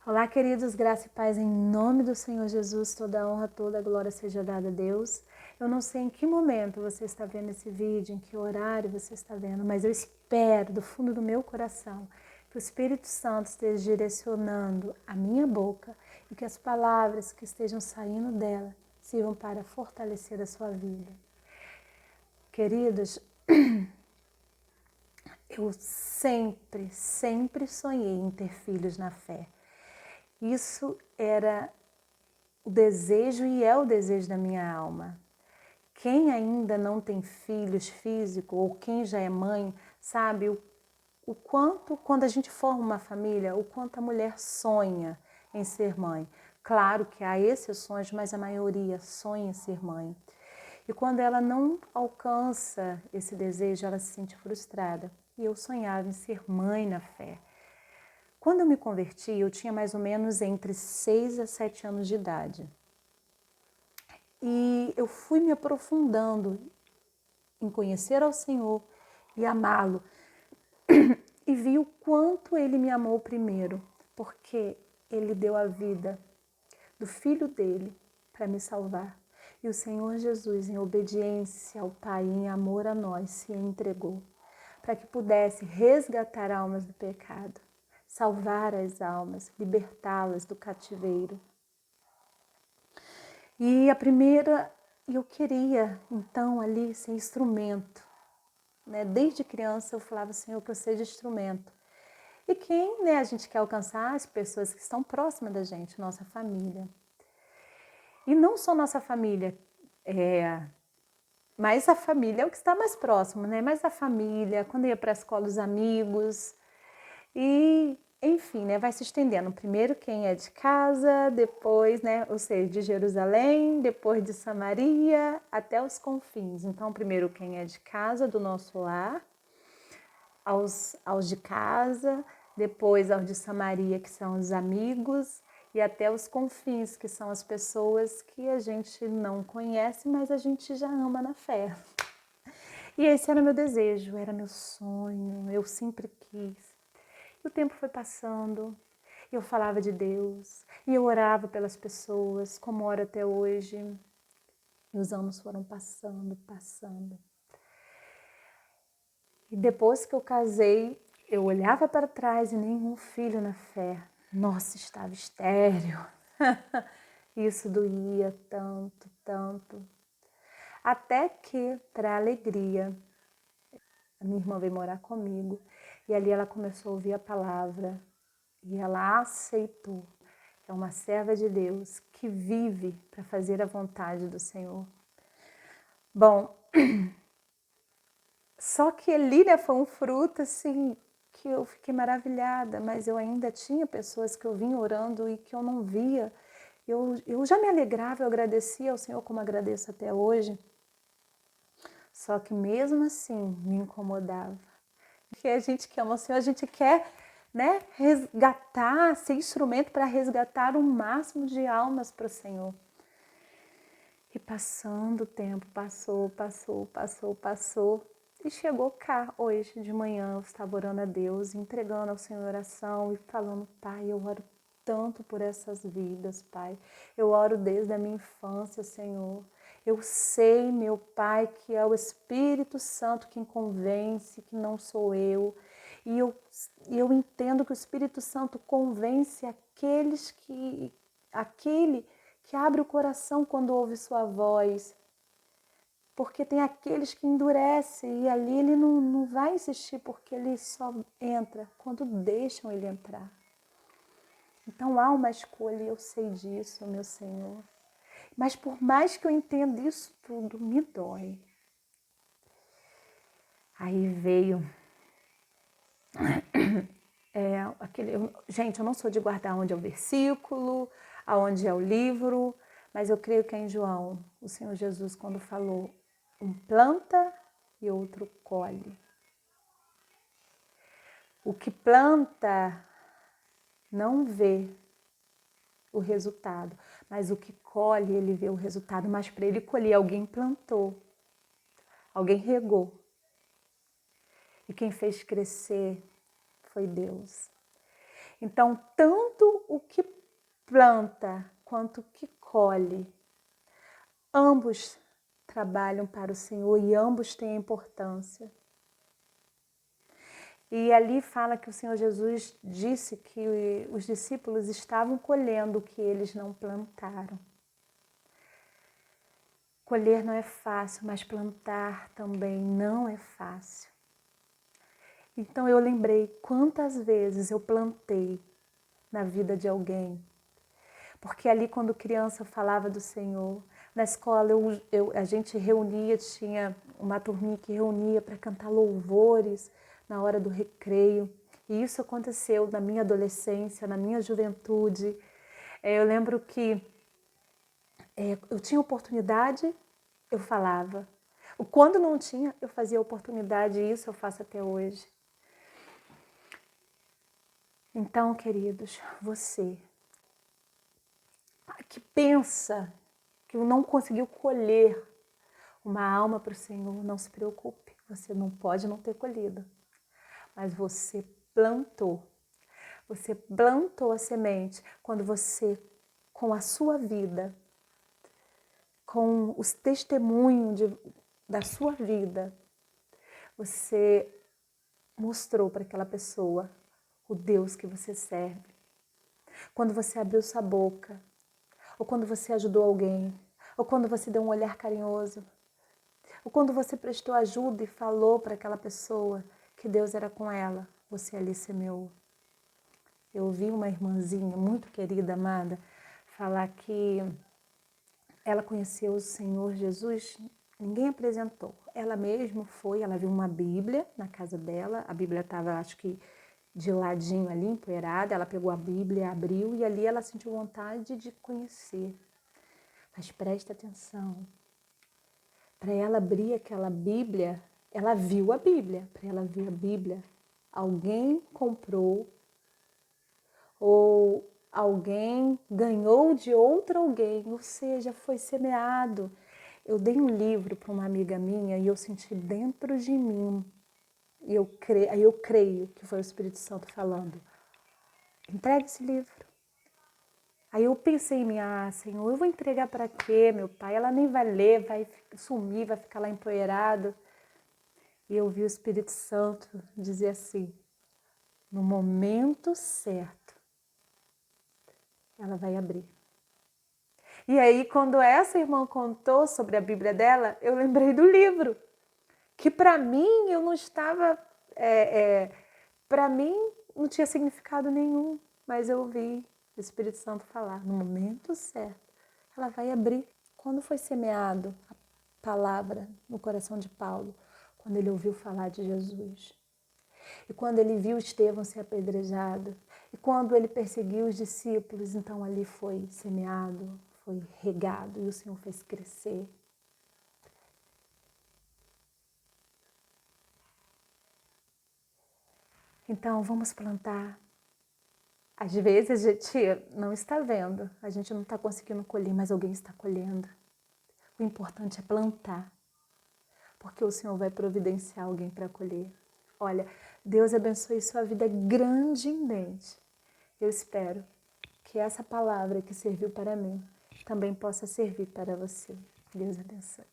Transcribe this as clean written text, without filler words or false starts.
Olá, queridos, graça e paz em nome do Senhor Jesus, toda a honra, toda a glória seja dada a Deus. Eu não sei em que momento você está vendo esse vídeo, em que horário você está vendo, mas eu espero do fundo do meu coração que o Espírito Santo esteja direcionando a minha boca e que as palavras que estejam saindo dela sirvam para fortalecer a sua vida. Queridos, eu sempre sonhei em ter filhos na fé. Isso era o desejo e é o desejo da minha alma. Quem ainda não tem filhos físicos ou quem já é mãe, sabe o quanto, quando a gente forma uma família, o quanto a mulher sonha em ser mãe. Claro que há exceções, mas a maioria sonha em ser mãe. E quando ela não alcança esse desejo, ela se sente frustrada. E eu sonhava em ser mãe na fé. Quando eu me converti, eu tinha mais ou menos entre 6 a 7 anos de idade. E eu fui me aprofundando em conhecer ao Senhor e amá-lo. E vi o quanto Ele me amou primeiro, porque Ele deu a vida do Filho dele para me salvar. E o Senhor Jesus, em obediência ao Pai, em amor a nós, se entregou para que pudesse resgatar almas do pecado, salvar as almas, libertá-las do cativeiro. E eu queria então ali ser instrumento. Né? Desde criança eu falava, Senhor, que eu seja instrumento. E quem a gente quer alcançar? As pessoas que estão próximas da gente, nossa família. E não só nossa família, mas a família é o que está mais próximo, né? Mas a família, quando ia para a escola, os amigos. E, enfim, né? Vai se estendendo. Primeiro quem é de casa, depois, né? Ou seja, de Jerusalém, depois de Samaria, até os confins. Então, primeiro quem é de casa, do nosso lar, aos de casa, depois aos de Samaria, que são os amigos, e até os confins, que são as pessoas que a gente não conhece, mas a gente já ama na fé. E esse era meu desejo, era meu sonho, eu sempre quis. E o tempo foi passando, eu falava de Deus, e eu orava pelas pessoas, como oro até hoje. E os anos foram passando. E depois que eu casei, eu olhava para trás e nenhum filho na fé. Nossa, estava estéril. Isso doía tanto. Até que, para alegria, a minha irmã veio morar comigo e ali ela começou a ouvir a palavra e ela aceitou. É uma serva de Deus que vive para fazer a vontade do Senhor. Bom, só que ali, né, foi um fruto assim que eu fiquei maravilhada, mas eu ainda tinha pessoas que eu vinha orando e que eu não via. Eu já me alegrava, eu agradecia ao Senhor como agradeço até hoje. Só que mesmo assim me incomodava. Porque a gente que ama o Senhor, a gente quer, né, resgatar, ser instrumento para resgatar o máximo de almas para o Senhor. E passando o tempo, passou. E chegou cá, hoje de manhã, eu estava orando a Deus, entregando ao Senhor oração e falando, Pai, eu oro tanto por essas vidas, Pai. Eu oro desde a minha infância, Senhor. Eu sei, meu Pai, que é o Espírito Santo quem convence, que não sou eu. E eu entendo que o Espírito Santo convence aquele que abre o coração quando ouve sua voz. Porque tem aqueles que endurecem e ali ele não vai insistir porque ele só entra quando deixam ele entrar. Então há uma escolha, eu sei disso, meu Senhor. Mas por mais que eu entenda isso tudo, me dói. Aí veio gente, eu não sou de guardar onde é o versículo, aonde é o livro, mas eu creio que é em João, o Senhor Jesus, quando falou, um planta e outro colhe. O que planta não vê o resultado, mas o que colhe, ele vê o resultado. Mas para ele colher, alguém plantou, alguém regou. E quem fez crescer foi Deus. Então, tanto o que planta quanto o que colhe, ambos trabalham para o Senhor e ambos têm importância. E ali fala que o Senhor Jesus disse que os discípulos estavam colhendo o que eles não plantaram. Colher não é fácil, mas plantar também não é fácil. Então eu lembrei quantas vezes eu plantei na vida de alguém. Porque ali quando criança eu falava do Senhor. Na escola a gente reunia, tinha uma turminha que reunia para cantar louvores na hora do recreio. E isso aconteceu na minha adolescência, na minha juventude. Eu lembro que eu tinha oportunidade, eu falava. Quando não tinha, eu fazia oportunidade e isso eu faço até hoje. Então, queridos, você que pensa que não conseguiu colher uma alma para o Senhor, não se preocupe, você não pode não ter colhido, mas você plantou a semente quando você, com a sua vida, com os testemunhos da sua vida, você mostrou para aquela pessoa o Deus que você serve. Quando você abriu sua boca, ou quando você ajudou alguém, ou quando você deu um olhar carinhoso, ou quando você prestou ajuda e falou para aquela pessoa que Deus era com ela, você ali semeou. Eu ouvi uma irmãzinha muito querida, amada, falar que ela conheceu o Senhor Jesus, ninguém apresentou. Ela mesma foi, ela viu uma Bíblia na casa dela, a Bíblia estava, acho que, de ladinho ali, empoeirada, ela pegou a Bíblia, abriu e ali ela sentiu vontade de conhecer. Mas presta atenção, para ela abrir aquela Bíblia, ela viu a Bíblia, para ela ver a Bíblia, alguém comprou ou alguém ganhou de outro alguém, ou seja, foi semeado. Eu dei um livro para uma amiga minha e eu senti dentro de mim, e eu creio que foi o Espírito Santo falando, entregue esse livro. Aí eu pensei em mim, Senhor, eu vou entregar para quê, meu pai? Ela nem vai ler, vai sumir, vai ficar lá empoeirado. E eu vi o Espírito Santo dizer assim, no momento certo, ela vai abrir. E aí, quando essa irmã contou sobre a Bíblia dela, eu lembrei do livro, que para mim eu não estava, para mim não tinha significado nenhum, mas eu ouvi o Espírito Santo falar, no momento certo, ela vai abrir. Quando foi semeado a palavra no coração de Paulo, quando ele ouviu falar de Jesus, e quando ele viu Estevão ser apedrejado, e quando ele perseguiu os discípulos, então ali foi semeado, foi regado e o Senhor fez crescer. Então vamos plantar. Às vezes a gente não está vendo, a gente não está conseguindo colher, mas alguém está colhendo. O importante é plantar, porque o Senhor vai providenciar alguém para colher. Olha, Deus abençoe sua vida grandemente. Eu espero que essa palavra que serviu para mim também possa servir para você. Deus abençoe.